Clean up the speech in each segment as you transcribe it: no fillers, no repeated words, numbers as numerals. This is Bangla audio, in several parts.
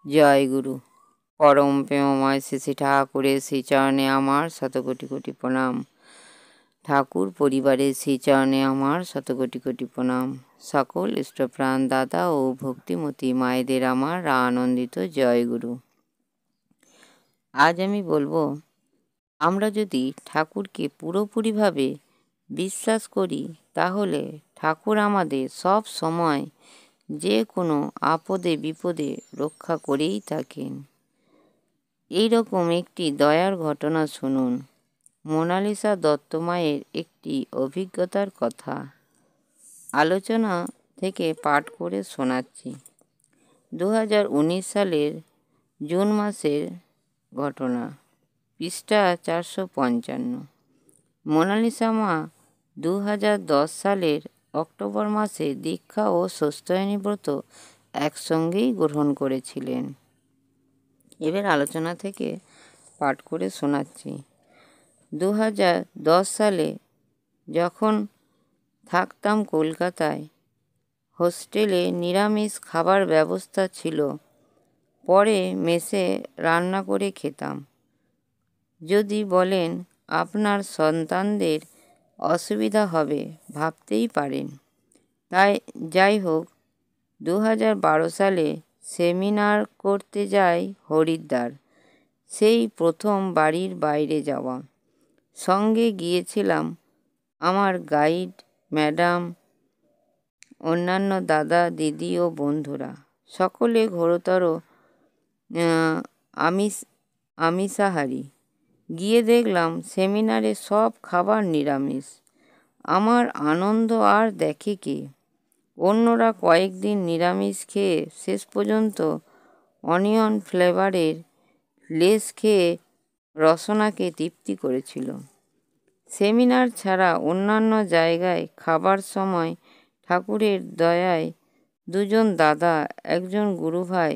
জয় গুরু। পরম প্রেমময় শ্রী শ্রী ঠাকুরের শ্রীচরণে আমার শত কোটি কোটি প্রণাম। ঠাকুর পরিবারের শ্রীচরণে আমার শত কোটি কোটি প্রণাম। সকল ইষ্টপ্রাণ দাদা ও ভক্তিমতী মায়েদের আমার আনন্দিত জয় গুরু। আজ আমি বলবো, আমরা যদি ঠাকুরকে পুরোপুরিভাবে বিশ্বাস করি তাহলে ঠাকুর আমাদের সব সময় যে কোনো আপদে বিপদে রক্ষা করেই থাকেন। এইরকম একটি দয়ার ঘটনা শুনুন। মোনালিসা দত্তমায়ের একটি অভিজ্ঞতার কথা আলোচনা থেকে পাঠ করে শোনাচ্ছি। 2019 সালের জুন মাসের ঘটনা, পৃষ্ঠা 455। মোনালিসা মা 2010 সালের অক্টোবর মাসে দীক্ষা ও ষষ্ঠয়ানী ব্রত একসঙ্গেই গ্রহণ করেছিলেন। এবার আলোচনা থেকে পাঠ করে শোনাচ্ছি। 2010 সালে যখন থাকতাম কলকাতায়, হোস্টেলে নিরামিষ খাবার ব্যবস্থা ছিল। পরে মেসে রান্না করে খেতাম। যদি বলেন আপনার সন্তানদের অসুবিধা হবে ভাবতেই পারেন। তাই যাই হোক, 2012 সালে সেমিনার করতে যাই হরিদ্বার। সেই প্রথম বাড়ির বাইরে যাওয়া। সঙ্গে গিয়েছিলাম আমার গাইড ম্যাডাম, অন্যান্য দাদা দিদি ও বন্ধুরা, সকলে ঘোরতর আমিষাহারী। গিয়ে দেখলাম সেমিনারে সব খাবার নিরামিষ। আমার আনন্দ আর দেখে কে। অন্যরা কয়েকদিন নিরামিষ খেয়ে শেষ পর্যন্ত অনিয়ন ফ্লেভারের লেস খেয়ে রসনাকে তৃপ্তি করেছিল। সেমিনার ছাড়া অন্যান্য জায়গায় খাবার সময় ঠাকুরের দয়ায় দুজন দাদা, একজন গুরুভাই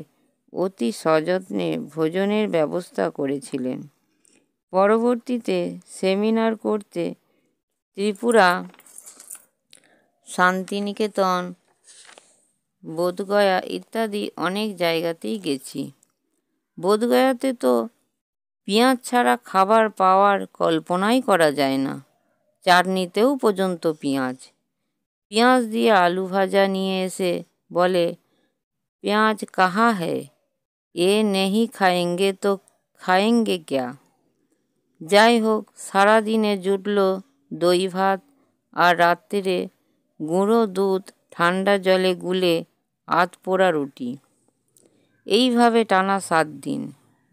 অতি সযত্নে ভোজনের ব্যবস্থা করেছিলেন। পরবর্তীতে সেমিনার করতে ত্রিপুরা, শান্তিনিকেতন, বোধগয়া ইত্যাদি অনেক জায়গাতেই গেছি। বোধগয়াতে তো পেঁয়াজ ছাড়া খাবার পাওয়ার কল্পনাই করা যায় না। চাটনিতেও পর্যন্ত পেঁয়াজ দিয়ে আলু ভাজা নিয়ে এসে বলে, পেঁয়াজ কাহা হ্যায়, এ নেহি খায়েঙ্গে তো খায়েঙ্গে ক্যা। যাই হোক, সারাদিনে জুটল দই ভাত আর রাত্রিরে গুঁড়ো দুধ ঠান্ডা জলে গুলে আধপোড়া রুটি। এইভাবে টানা 7 দিন।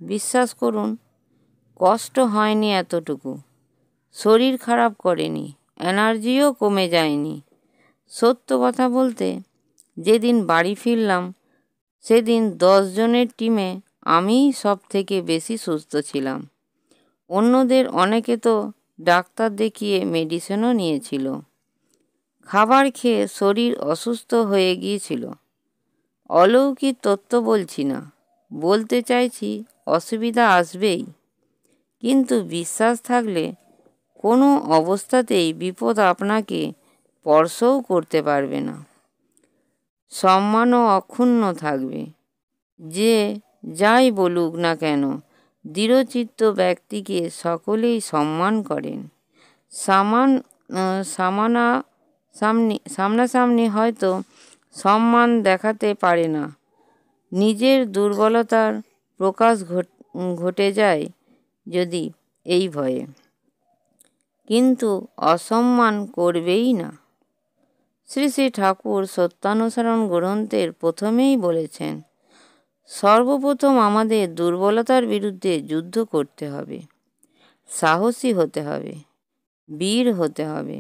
বিশ্বাস করুন, কষ্ট হয়নি এতটুকু। শরীর খারাপ করেনি, এনার্জিও কমে যায়নি। সত্য কথা বলতে, যেদিন বাড়ি ফিরলাম সেদিন 10 জনের টিমে আমিই সব থেকে বেশি সুস্থ ছিলাম। অন্যদের অনেকে তো ডাক্তার দেখিয়ে মেডিসিনও নিয়েছিল। খাবার খেয়ে শরীর অসুস্থ হয়ে গিয়েছিল। অলৌকিক তত্ত্ব বলছি না, বলতে চাইছি অসুবিধা আসবেই, কিন্তু বিশ্বাস থাকলে কোনো অবস্থাতেই বিপদ আপনাকে স্পর্শও করতে পারবে না। সম্মানও অক্ষুণ্ণ থাকবে। যে যাই বলুক না কেন, দৃঢ়চিত্ত ব্যক্তিকে সকলেই সম্মান করেন। সামনাসামনি হয়তো সম্মান দেখাতে পারে না, নিজের দুর্বলতার প্রকাশ ঘটে যায় যদি এই ভয়ে, কিন্তু অসম্মান করবেই না। শ্রী শ্রী ঠাকুর সত্যানুসরণ গ্রন্থের প্রথমেই বলেছেন, সর্বপ্রথম আমাদের দুর্বলতার বিরুদ্ধে যুদ্ধ করতে হবে, সাহসী হতে হবে, বীর হতে হবে।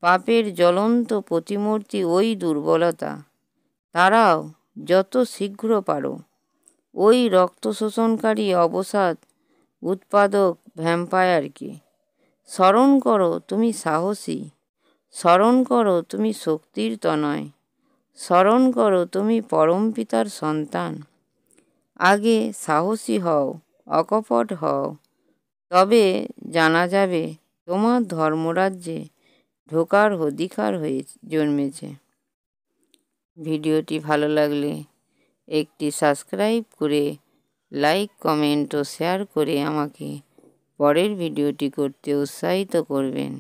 পাপের জ্বলন্ত প্রতিমূর্তি ওই দুর্বলতা। তারাও যত শীঘ্র পারো ওই রক্ত শোষণকারী অবসাদ উৎপাদক ভ্যাম্পায়ারকে। স্মরণ করো তুমি সাহসী, স্মরণ করো তুমি শক্তির তনয়, স্মরণ করো তুমি পরমপিতার সন্তান। আগে সাহসী হও, অকপট হও, তবে জানা যাবে তোমার ধর্মরাজ্যে ঢোকার অধিকার হয়ে জন্মেছে। ভিডিওটি ভালো লাগলে একটি সাবস্ক্রাইব করে লাইক, কমেন্ট ও শেয়ার করে আমাকে পরের ভিডিওটি করতে উৎসাহিত করবেন।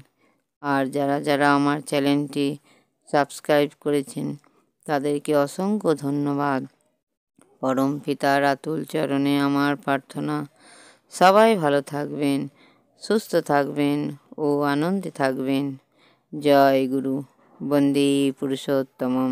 আর যারা যারা আমার চ্যানেলটি সাবস্ক্রাইব করেছেন তাদেরকে অসংখ্য ধন্যবাদ। পরম পিতার আতুল চরণে আমার প্রার্থনা, সবাই ভালো থাকবেন, সুস্থ থাকবেন ও আনন্দে থাকবেন। জয় গুরু। বন্দে পুরুষোত্তমম।